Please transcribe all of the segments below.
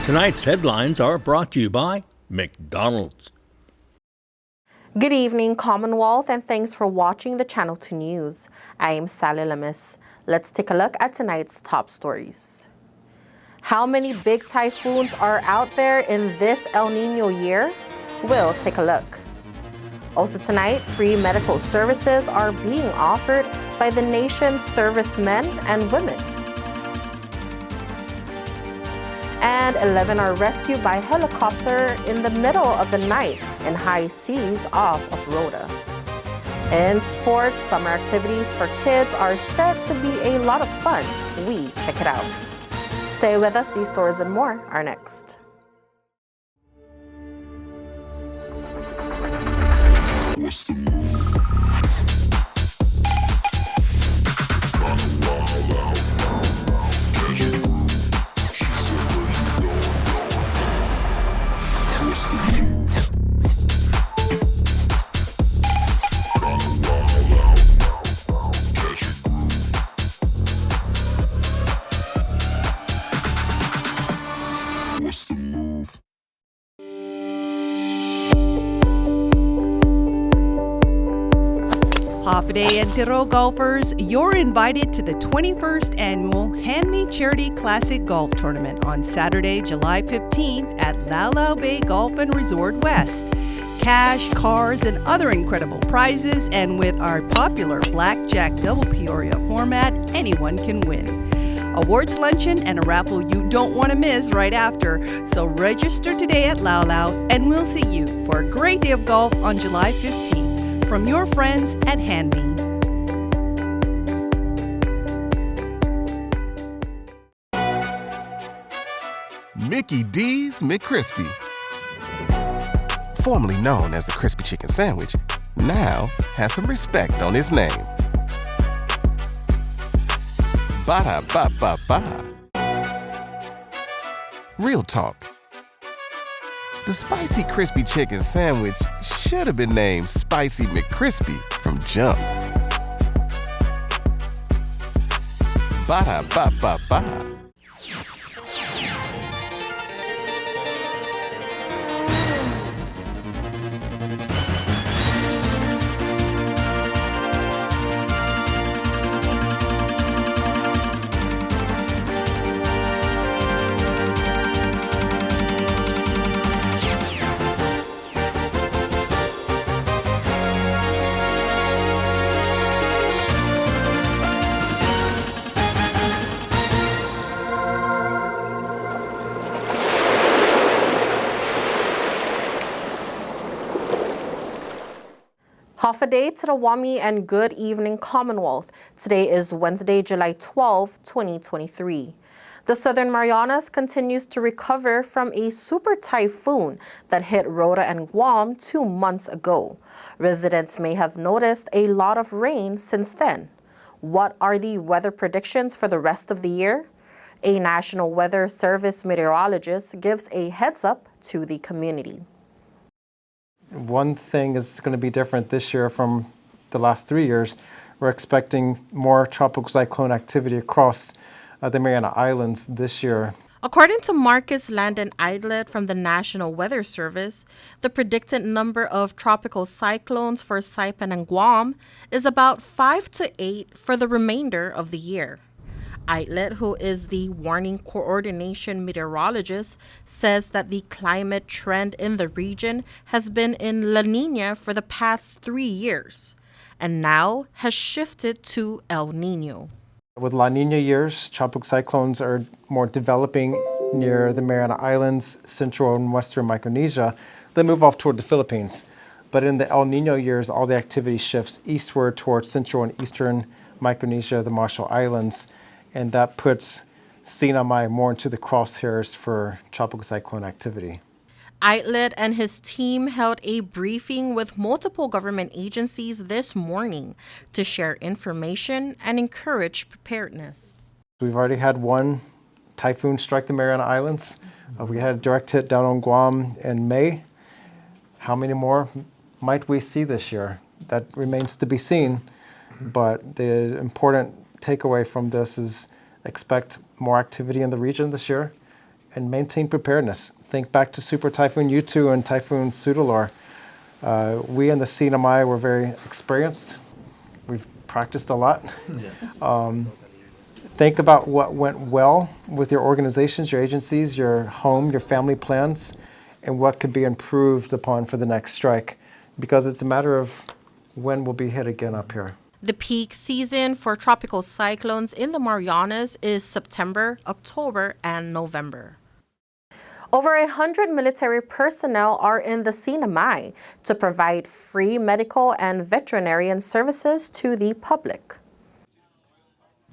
Tonight's headlines are brought to you by McDonald's. Good evening, Commonwealth, and thanks for watching the Channel 2 News. I am Sally Lemus. Let's take a look at tonight's top stories. How many big typhoons are out there in this El Nino year? We'll take a look. Also tonight, free medical services are being offered by the nation's servicemen and women. And 11 are rescued by helicopter in the middle of the night in high seas off of Rhoda. In sports, summer activities for kids are set to be a lot of fun. We check it out. Stay with us, these stories and more are next. What's the move? Kinda wild out. Catch a groove. She said, where you going? What's the move? Kinda wild out. Catch a groove. What's the move? Hafaday and Tiro golfers, you're invited to the 21st annual Hand Me Charity Classic Golf Tournament on Saturday, July 15th at Lau Lau Bay Golf and Resort West. Cash, cars, and other incredible prizes, and with our popular Blackjack Double Peoria format, anyone can win. Awards luncheon and a raffle you don't want to miss right after. So register today at Lau Lau, and we'll see you for a great day of golf on July 15th. From your friends at Hand Me. Mickey D's McCrispy. Formerly known as the Crispy Chicken Sandwich, now has some respect on his name. Ba-da-ba-ba-ba. Real talk. The Spicy Crispy Chicken Sandwich should have been named Spicy McCrispy from jump. Ba-da-ba-ba-ba. Half a day to the Wami and good evening, Commonwealth. Today is Wednesday, July 12, 2023. The Southern Marianas continues to recover from a super typhoon that hit Rhoda and Guam 2 months ago. Residents may have noticed a lot of rain since then. What are the weather predictions for the rest of the year? A National Weather Service meteorologist gives a heads up to the community. One thing is going to be different this year from the last 3 years. We're expecting more tropical cyclone activity across the Mariana Islands this year. According to Marcus Landon Eidlet from the National Weather Service, the predicted number of tropical cyclones for Saipan and Guam is about 5 to 8 for the remainder of the year. Eidlet, who is the warning coordination meteorologist, says that the climate trend in the region has been in La Nina for the past 3 years and now has shifted to El Nino. With La Nina years, tropical cyclones are more developing near the Mariana Islands, central and western Micronesia. They move off toward the Philippines. But in the El Nino years, all the activity shifts eastward towards central and eastern Micronesia, the Marshall Islands. And that puts Sinamai more into the crosshairs for tropical cyclone activity. Eidlet and his team held a briefing with multiple government agencies this morning to share information and encourage preparedness. We've already had one typhoon strike the Mariana Islands. We had a direct hit down on Guam in May. How many more might we see this year? That remains to be seen. But the important takeaway from this is expect more activity in the region this year and maintain preparedness. Think back to Super Typhoon U2 and Typhoon Pseudolor. We in the CNMI were very experienced. We've practiced a lot. Think about what went well with your organizations, your agencies, your home, your family plans, and what could be improved upon for the next strike, because it's a matter of when we'll be hit again up here. The peak season for tropical cyclones in the Marianas is September, October, and November. Over 100 military personnel are in the CNMI to provide free medical and veterinarian services to the public.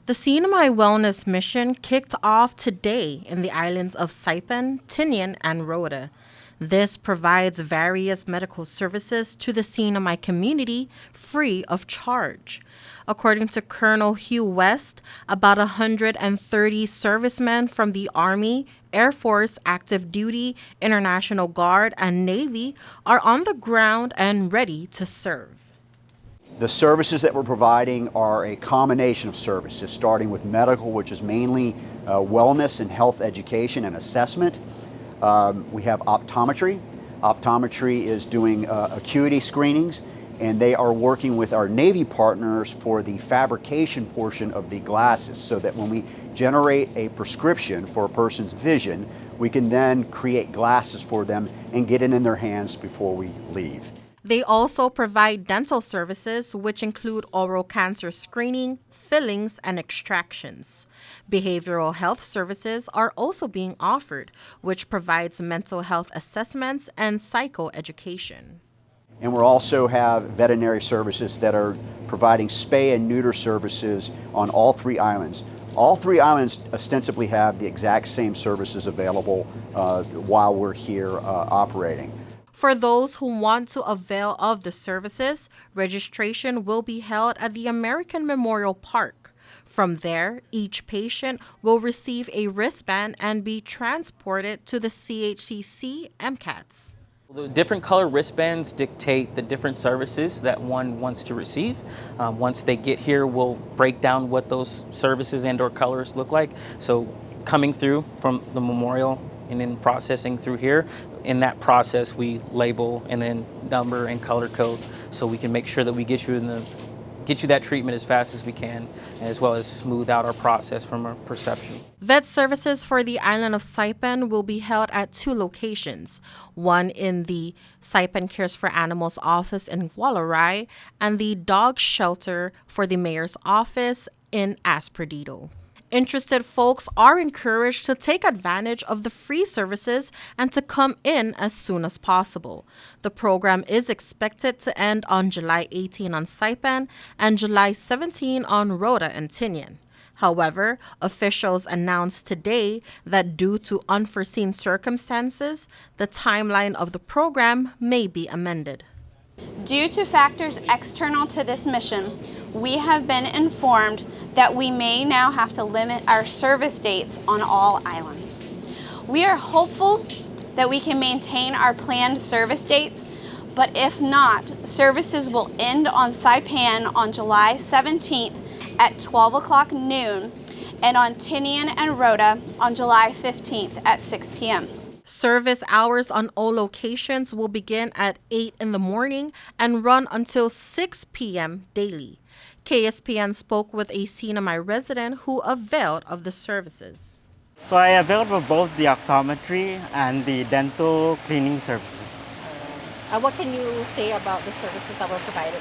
The CNMI Wellness Mission kicked off today in the islands of Saipan, Tinian, and Rota. This provides various medical services to the CNMI community free of charge. According to Colonel Hugh West, about 130 servicemen from the Army, Air Force, Active Duty, International Guard, and Navy are on the ground and ready to serve. The services that we're providing are a combination of services, starting with medical, which is mainly wellness and health education and assessment. We have optometry. Optometry is doing acuity screenings, and they are working with our Navy partners for the fabrication portion of the glasses, so that when we generate a prescription for a person's vision, we can then create glasses for them and get it in their hands before we leave. They also provide dental services, which include oral cancer screening, fillings, and extractions. Behavioral health services are also being offered, which provides mental health assessments and psychoeducation. And we also have veterinary services that are providing spay and neuter services on all 3 islands. All 3 islands ostensibly have the exact same services available while we're here operating. For those who want to avail of the services, registration will be held at the American Memorial Park. From there, each patient will receive a wristband and be transported to the CHCC MCATs. The different color wristbands dictate the different services that one wants to receive. Once they get here, we'll break down what those services and/or colors look like. So coming through from the memorial and then processing through here, in that process we label and then number and color code, so we can make sure that we get you that treatment as fast as we can, as well as smooth out our process from our perception. Vet services for the island of Saipan will be held at 2 locations, one in the Saipan Cares for Animals office in Walarai and the dog shelter for the mayor's office in Asperdido. Interested folks are encouraged to take advantage of the free services and to come in as soon as possible. The program is expected to end on July 18 on Saipan and July 17 on Rota and Tinian. However, officials announced today that due to unforeseen circumstances, the timeline of the program may be amended. Due to factors external to this mission, we have been informed that we may now have to limit our service dates on all islands. We are hopeful that we can maintain our planned service dates, but if not, services will end on Saipan on July 17th at 12 o'clock noon and on Tinian and Rota on July 15th at 6 p.m. Service hours on all locations will begin at 8 in the morning and run until 6 p.m. daily. KSPN spoke with a CNMI resident who availed of the services. So I availed of both the optometry and the dental cleaning services. What can you say about the services that were provided?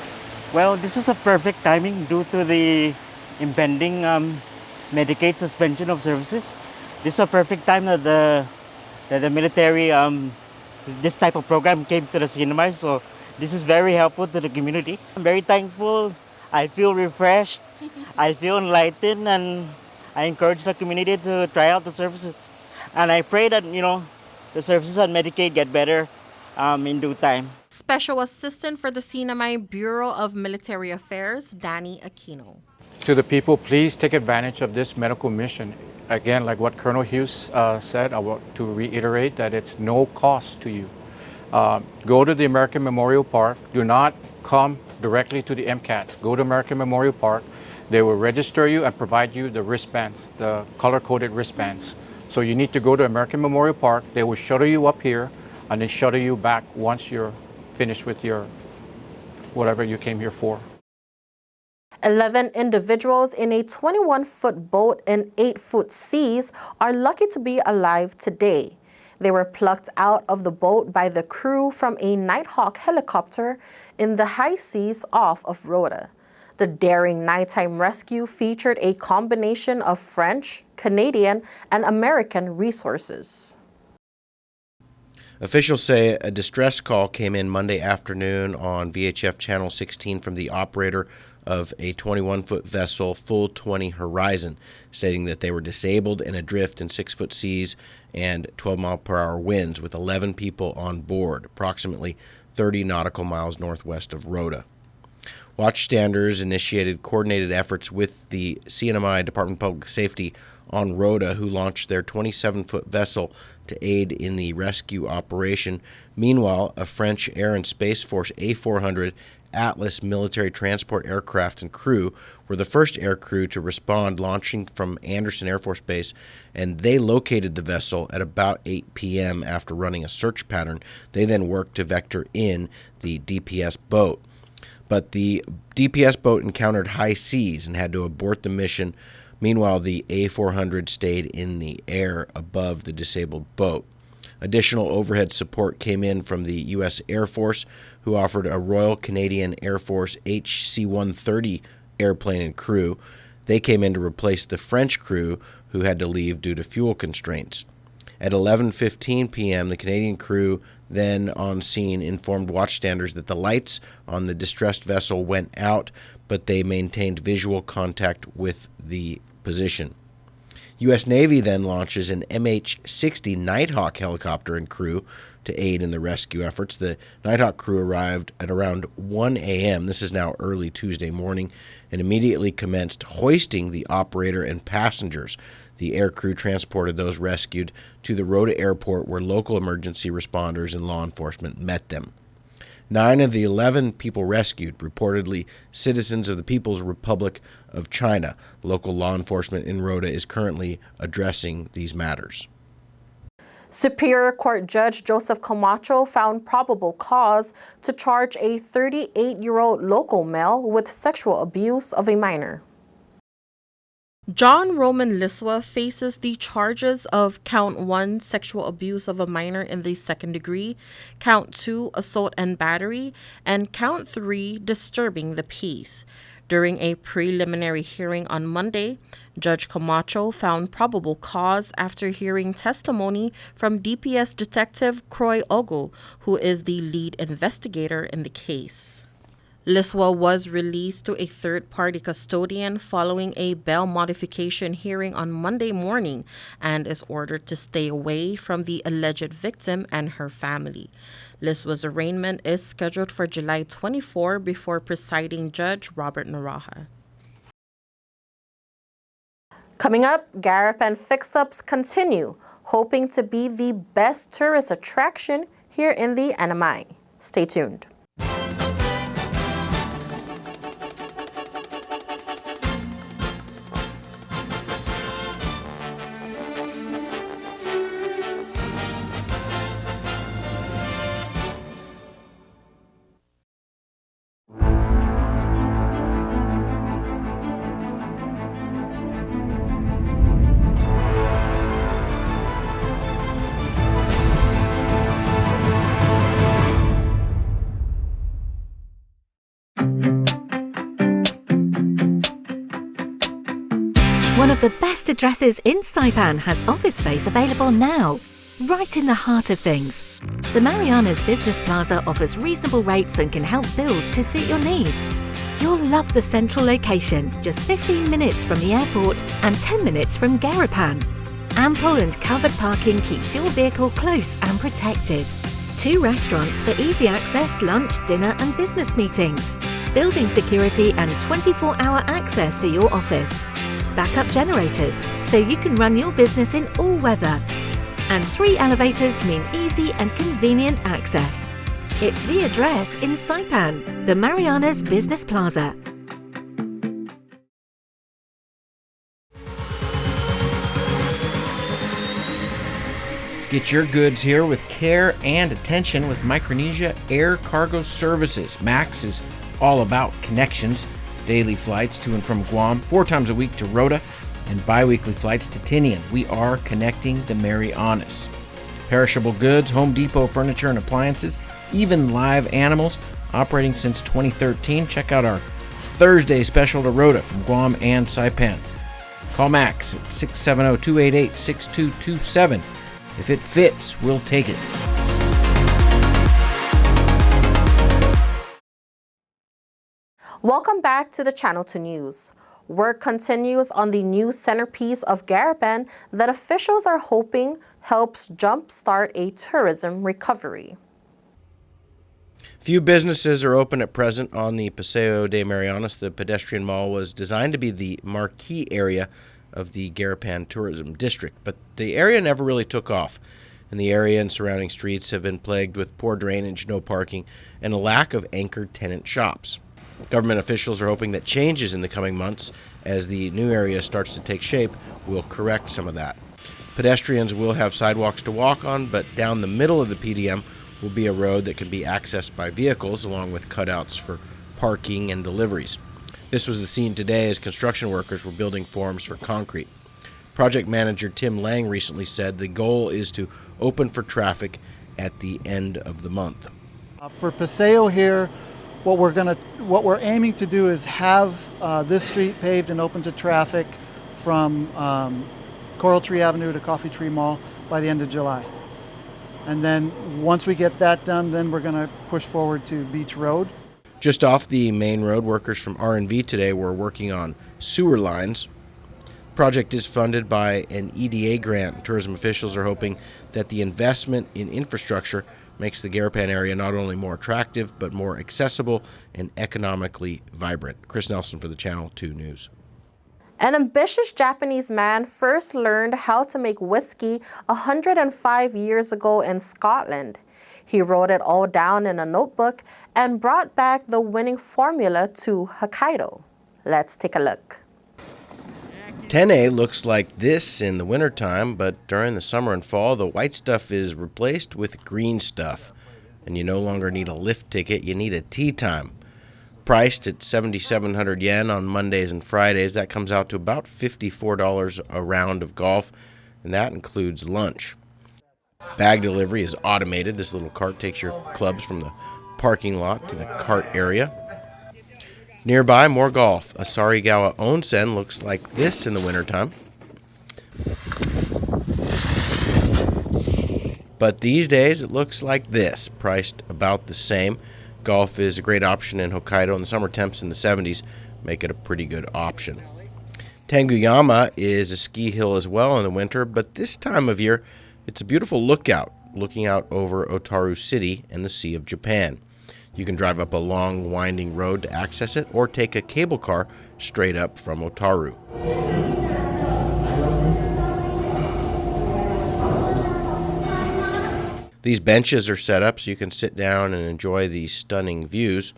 Well, this is a perfect timing due to the impending Medicaid suspension of services. This is a perfect time that the military, this type of program came to the CNMI, so this is very helpful to the community. I'm very thankful. I feel refreshed, I feel enlightened, and I encourage the community to try out the services. And I pray that, the services on Medicaid get better in due time. Special Assistant for the CNMI Bureau of Military Affairs, Danny Aquino. To the people, please take advantage of this medical mission. Again, like what Colonel Hughes said, I want to reiterate that it's no cost to you. Go to the American Memorial Park. Do not come directly to the MCATs. Go to American Memorial Park. They will register you and provide you the wristbands, the color-coded wristbands, So you need to go to American Memorial Park. They will shuttle you up here and then shuttle you back once you're finished with your whatever you came here for. 11 individuals in a 21-foot boat in 8-foot seas are lucky to be alive today. They were plucked out of the boat by the crew from a Nighthawk helicopter in the high seas off of Rota. The daring nighttime rescue featured a combination of French, Canadian, and American resources. Officials say a distress call came in Monday afternoon on VHF Channel 16 from the operator of a 21-foot vessel, Full 20 Horizon, stating that they were disabled and adrift in 6-foot seas and 12-mile-per-hour winds with 11 people on board, approximately 30 nautical miles northwest of Rota. Watchstanders initiated coordinated efforts with the CNMI Department of Public Safety on Rota, who launched their 27-foot vessel to aid in the rescue operation. Meanwhile, a French Air and Space Force A400 Atlas military transport aircraft and crew were the first air crew to respond, launching from Anderson Air Force Base, and they located the vessel at about 8 p.m. after running a search pattern. They then worked to vector in the DPS boat. But the DPS boat encountered high seas and had to abort the mission. Meanwhile, the A400 stayed in the air above the disabled boat. Additional overhead support came in from the U.S. Air Force, who offered a Royal Canadian Air Force HC-130 airplane and crew. They came in to replace the French crew, who had to leave due to fuel constraints. At 11:15 p.m., the Canadian crew then on scene informed watchstanders that the lights on the distressed vessel went out, but they maintained visual contact with the position. U.S. Navy then launches an MH-60 Nighthawk helicopter and crew to aid in the rescue efforts. The Nighthawk crew arrived at around 1 a.m., this is now early Tuesday morning, and immediately commenced hoisting the operator and passengers. The air crew transported those rescued to the Rota Airport, where local emergency responders and law enforcement met them. 9 of the 11 people rescued, reportedly citizens of the People's Republic of China. Local law enforcement in Rota is currently addressing these matters. Superior Court Judge Joseph Camacho found probable cause to charge a 38-year-old local male with sexual abuse of a minor. John Roman Liswa faces the charges of Count 1, sexual abuse of a minor in the second degree, Count 2, assault and battery, and Count 3, disturbing the peace. During a preliminary hearing on Monday, Judge Camacho found probable cause after hearing testimony from DPS Detective Croy Ogo, who is the lead investigator in the case. Liswa was released to a third-party custodian following a bail modification hearing on Monday morning and is ordered to stay away from the alleged victim and her family. Liswa's arraignment is scheduled for July 24 before presiding Judge Robert Naraha. Coming up, Garapan fix-ups continue, hoping to be the best tourist attraction here in the NMI. Stay tuned. One of the best addresses in Saipan has office space available now, right in the heart of things. The Marianas Business Plaza offers reasonable rates and can help build to suit your needs. You'll love the central location, just 15 minutes from the airport and 10 minutes from Garapan. Ample and covered parking keeps your vehicle close and protected. 2 restaurants for easy access, lunch, dinner and business meetings. Building security and 24-hour access to your office. Backup generators, so you can run your business in all weather. And 3 elevators mean easy and convenient access. It's the address in Saipan, the Marianas Business Plaza. Get your goods here with care and attention with Micronesia Air Cargo Services. MAX is all about connections. Daily flights to and from Guam, 4 times a week to Rota, and bi-weekly flights to Tinian. We are connecting the Marianas. Perishable goods, Home Depot furniture and appliances, even live animals, operating since 2013. Check out our Thursday special to Rota from Guam and Saipan. Call Max at 670-288-6227. If it fits, we'll take it. Welcome back to the Channel 2 News. Work continues on the new centerpiece of Garapan that officials are hoping helps jumpstart a tourism recovery. Few businesses are open at present on the Paseo de Marianas. The pedestrian mall was designed to be the marquee area of the Garapan Tourism District, but the area never really took off, and the area and surrounding streets have been plagued with poor drainage, no parking, and a lack of anchored tenant shops. Government officials are hoping that changes in the coming months, as the new area starts to take shape, will correct some of that. Pedestrians will have sidewalks to walk on, but down the middle of the PDM will be a road that can be accessed by vehicles, along with cutouts for parking and deliveries. This was the scene today as construction workers were building forms for concrete. Project manager Tim Lang recently said the goal is to open for traffic at the end of the month. For Paseo here, what we're aiming to do is have this street paved and open to traffic from Coral Tree Avenue to Coffee Tree Mall by the end of July. And then once we get that done, then we're going to push forward to Beach Road. Just off the main road, workers from R&V today were working on sewer lines. The project is funded by an EDA grant. Tourism officials are hoping that the investment in infrastructure makes the Garapan area not only more attractive, but more accessible and economically vibrant. Chris Nelson for the Channel 2 News. An ambitious Japanese man first learned how to make whiskey 105 years ago in Scotland. He wrote it all down in a notebook and brought back the winning formula to Hokkaido. Let's take a look. Tenne looks like this in the wintertime, but during the summer and fall, the white stuff is replaced with green stuff. And you no longer need a lift ticket, you need a tea time. Priced at 7,700 yen on Mondays and Fridays, that comes out to about $54 a round of golf, and that includes lunch. Bag delivery is automated. This little cart takes your clubs from the parking lot to the cart area. Nearby, more golf. A Sarigawa onsen looks like this in the wintertime. But these days, it looks like this, priced about the same. Golf is a great option in Hokkaido, and the summer temps in the 70s make it a pretty good option. Tanguyama is a ski hill as well in the winter, but this time of year, it's a beautiful lookout, looking out over Otaru City and the Sea of Japan. You can drive up a long, winding road to access it, or take a cable car straight up from Otaru. These benches are set up so you can sit down and enjoy these stunning views.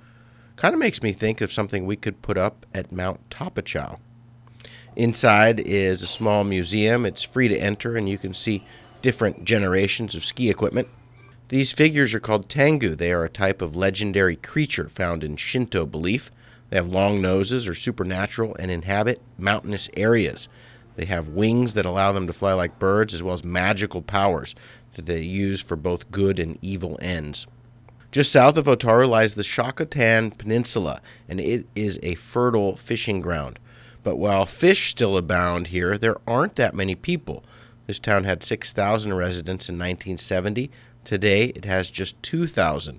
Kind of makes me think of something we could put up at Mount Tapachau. Inside is a small museum. It's free to enter, and you can see different generations of ski equipment. These figures are called Tengu. They are a type of legendary creature found in Shinto belief. They have long noses, are supernatural, and inhabit mountainous areas. They have wings that allow them to fly like birds, as well as magical powers that they use for both good and evil ends. Just south of Otaru lies the Shakotan Peninsula, and it is a fertile fishing ground. But while fish still abound here, there aren't that many people. This town had 6,000 residents in 1970. Today, it has just 2,000.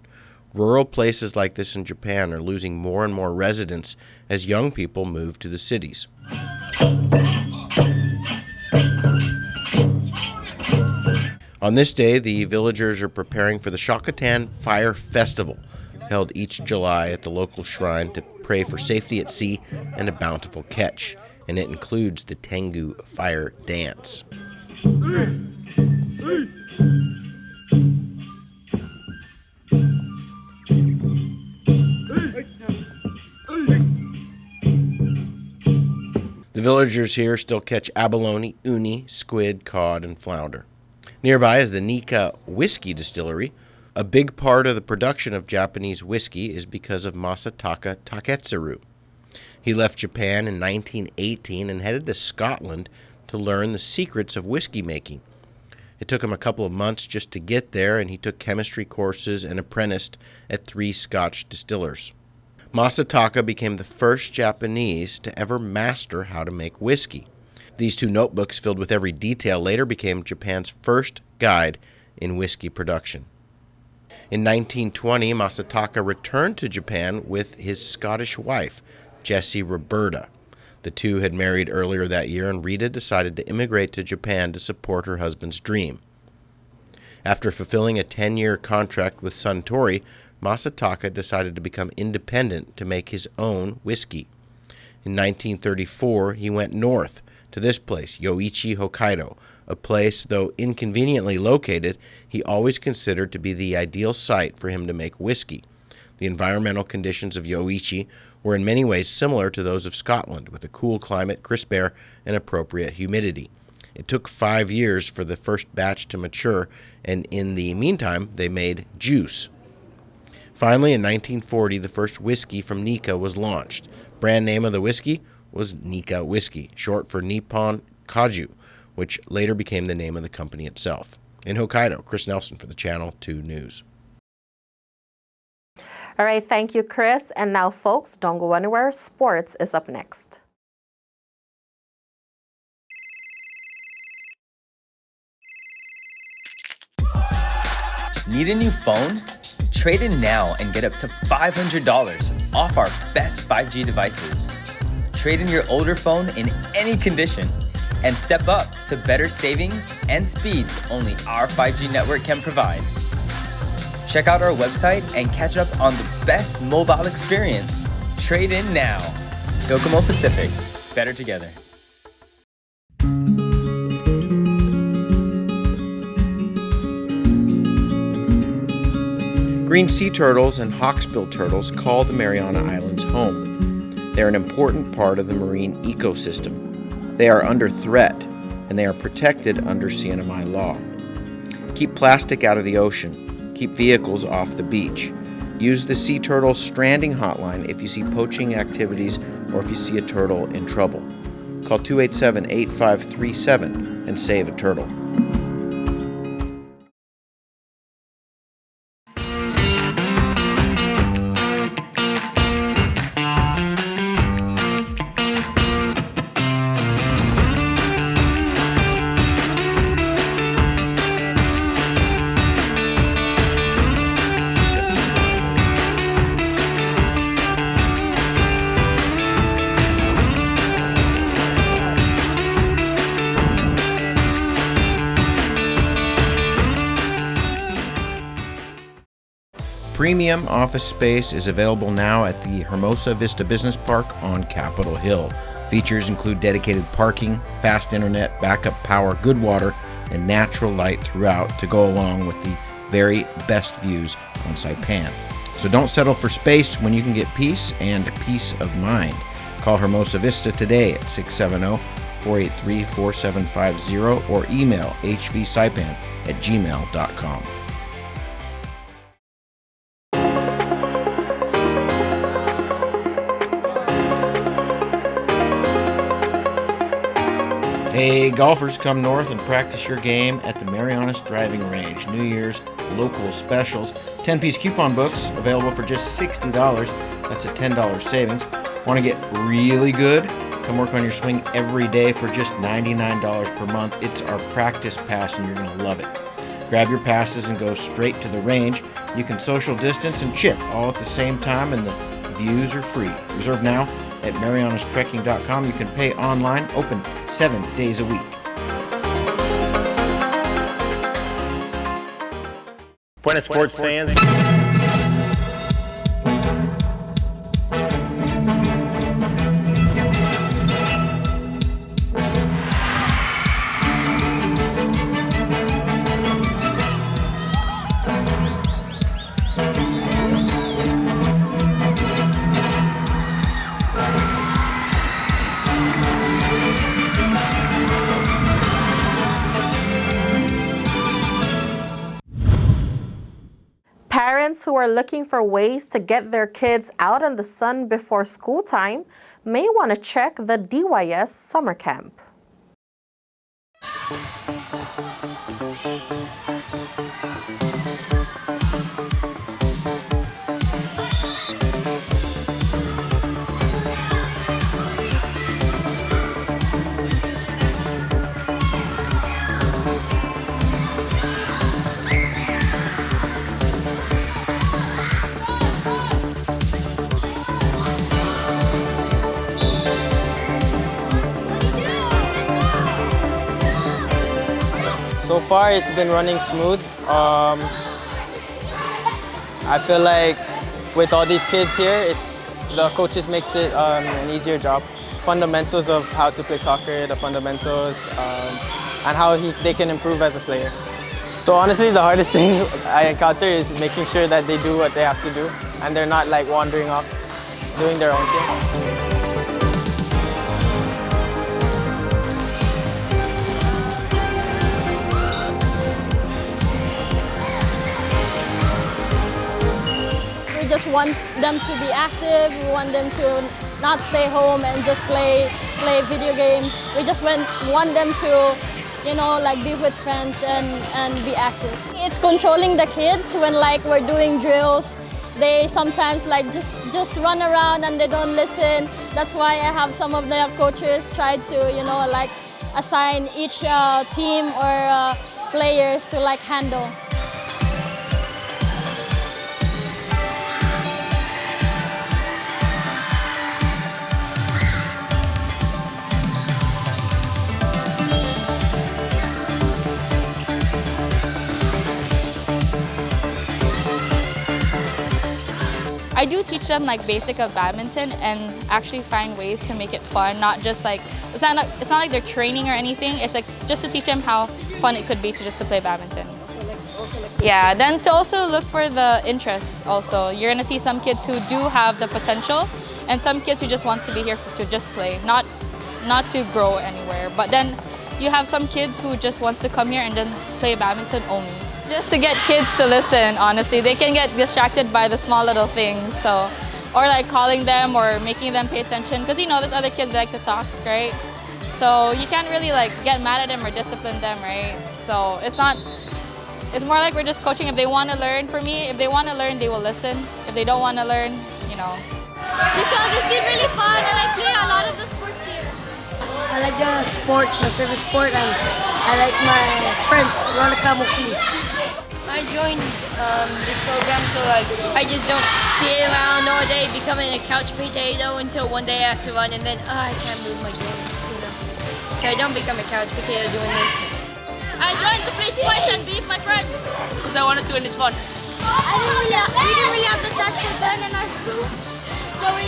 Rural places like this in Japan are losing more and more residents as young people move to the cities. On this day, the villagers are preparing for the Shakotan Fire Festival, held each July at the local shrine to pray for safety at sea and a bountiful catch, and it includes the Tengu Fire Dance. The villagers here still catch abalone, uni, squid, cod, and flounder. Nearby is the Nikka Whiskey Distillery. A big part of the production of Japanese whiskey is because of Masataka Taketsuru. He left Japan in 1918 and headed to Scotland to learn the secrets of whiskey making. It took him a couple of months just to get there, and he took chemistry courses and apprenticed at 3 Scotch distillers. Masataka became the first Japanese to ever master how to make whiskey. These 2 notebooks filled with every detail later became Japan's first guide in whiskey production. In 1920, Masataka returned to Japan with his Scottish wife, Jessie Roberta. The 2 had married earlier that year, and Rita decided to immigrate to Japan to support her husband's dream. After fulfilling a 10-year contract with Suntory, Masataka decided to become independent to make his own whiskey. In 1934, he went north to this place, Yoichi, Hokkaido, a place, though inconveniently located, he always considered to be the ideal site for him to make whiskey. The environmental conditions of Yoichi were in many ways similar to those of Scotland, with a cool climate, crisp air, and appropriate humidity. It took 5 years for the first batch to mature, and in the meantime, they made juice. Finally, in 1940, the first whiskey from Nikka was launched. Brand name of the whiskey was Nikka Whiskey, short for Nippon Kaju, which later became the name of the company itself. In Hokkaido, Chris Nelson for the Channel 2 News. All right, thank you, Chris. And now, folks, don't go anywhere. Sports is up next. Need a new phone? Trade in now and get up to $500 off our best 5G devices. Trade in your older phone in any condition and step up to better savings and speeds only our 5G network can provide. Check out our website and catch up on the best mobile experience. Trade in now. Docomo Pacific. Better together. Green sea turtles and hawksbill turtles call the Mariana Islands home. They are an important part of the marine ecosystem. They are under threat, and they are protected under CNMI law. Keep plastic out of the ocean. Keep vehicles off the beach. Use the Sea Turtle Stranding Hotline if you see poaching activities or if you see a turtle in trouble. Call 287-8537 and save a turtle. Premium office space is available now at the Hermosa Vista Business Park on Capitol Hill. Features include dedicated parking, fast internet, backup power, good water, and natural light throughout to go along with the very best views on Saipan. So don't settle for space when you can get peace and peace of mind. Call Hermosa Vista today at 670-483-4750 or email hvsaipan@gmail.com. Hey, golfers, come north and practice your game at the Marianas Driving Range. New Year's local specials. 10-piece coupon books available for just $60. That's a $10 savings. Want to get really good? Come work on your swing every day for just $99 per month. It's our practice pass and you're going to love it. Grab your passes and go straight to the range. You can social distance and chip all at the same time, and the views are free. Reserve now at marianastrekking.com. You can pay online, open 7 days a week. Buenas sports fans. who are looking for ways to get their kids out in the sun before school time may want to check the DYS summer camp. So far, it's been running smooth. I feel like with all these kids here, the coaches makes it an easier job. Fundamentals of how to play soccer, the fundamentals, and how they can improve as a player. So honestly, the hardest thing I encounter is making sure that they do what they have to do, and they're not like wandering off, doing their own thing. We just want them to be active. We want them to not stay home and just play video games. We just want them to, like be with friends and be active. It's controlling the kids when like we're doing drills. They sometimes like just run around and they don't listen. That's why I have some of the coaches try to, like assign each team or players to like handle. I do teach them like basic of badminton and actually find ways to make it fun, not just like, it's not like they're training or anything, it's like just to teach them how fun it could be to play badminton. Yeah, then to also look for the interests also. You're gonna see some kids who do have the potential and some kids who just wants to be here to just play, not to grow anywhere. But then you have some kids who just wants to come here and then play badminton only. Just to get kids to listen, honestly. They can get distracted by the small little things, so, or like calling them or making them pay attention, because there's other kids that like to talk, right? So you can't really like get mad at them or discipline them, right? So it's more like we're just coaching. If they want to learn, for me, if they want to learn, they will listen. If they don't want to learn, Because it seems really fun and I play a lot of the sports here. I like the sports, my favorite sport, and I like my friends, Veronica mostly. I joined this program so like I just don't sit around all day becoming a couch potato until one day I have to run and then I can't move my joints, So I don't become a couch potato doing this. I joined to play sports and be with my friends because I wanted to and it's fun. We didn't really have the chance to join in our school, so we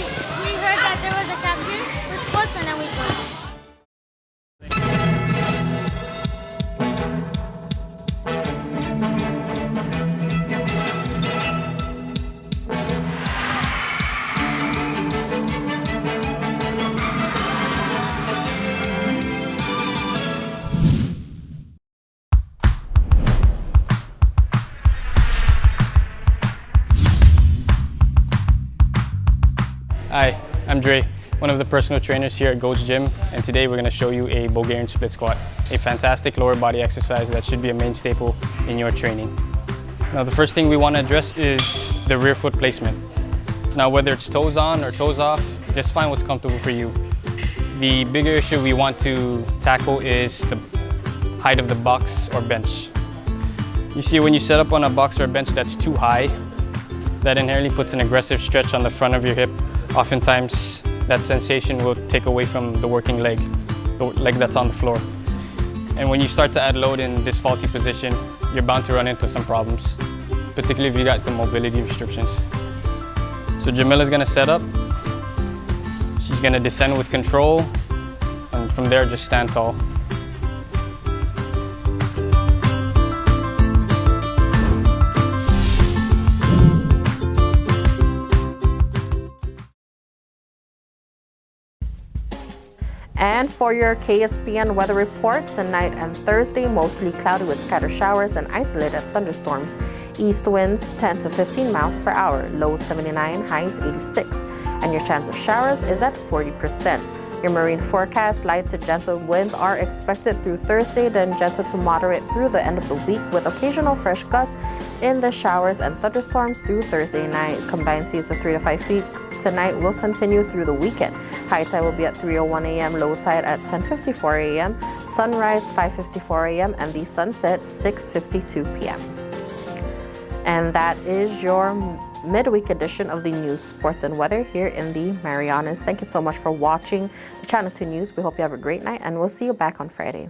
heard that there was a camp here for sports and then we joined. Hi, I'm Dre, one of the personal trainers here at Goat's Gym, and today we're going to show you a Bulgarian split squat, a fantastic lower body exercise that should be a main staple in your training. Now the first thing we want to address is the rear foot placement. Now whether it's toes on or toes off, just find what's comfortable for you. The bigger issue we want to tackle is the height of the box or bench. You see, when you set up on a box or a bench that's too high, that inherently puts an aggressive stretch on the front of your hip. Oftentimes, that sensation will take away from the working leg, the leg that's on the floor. And when you start to add load in this faulty position, you're bound to run into some problems, particularly if you got some mobility restrictions. So Jamila's gonna set up. She's gonna descend with control, and from there, just stand tall. And for your KSPN weather report, tonight and Thursday, mostly cloudy with scattered showers and isolated thunderstorms. East winds 10 to 15 miles per hour, lows 79, highs 86, and your chance of showers is at 40%. Your marine forecast, light to gentle winds are expected through Thursday, then gentle to moderate through the end of the week with occasional fresh gusts in the showers and thunderstorms through Thursday night. Combined seas of 3 to 5 feet tonight will continue through the weekend. High tide will be at 3:01 a.m., low tide at 10:54 a.m., sunrise 5:54 a.m., and the sunset 6:52 p.m. And that is your midweek edition of the news, sports, and weather here in the Marianas. Thank you so much for watching the Channel 2 News. We hope you have a great night, and we'll see you back on Friday.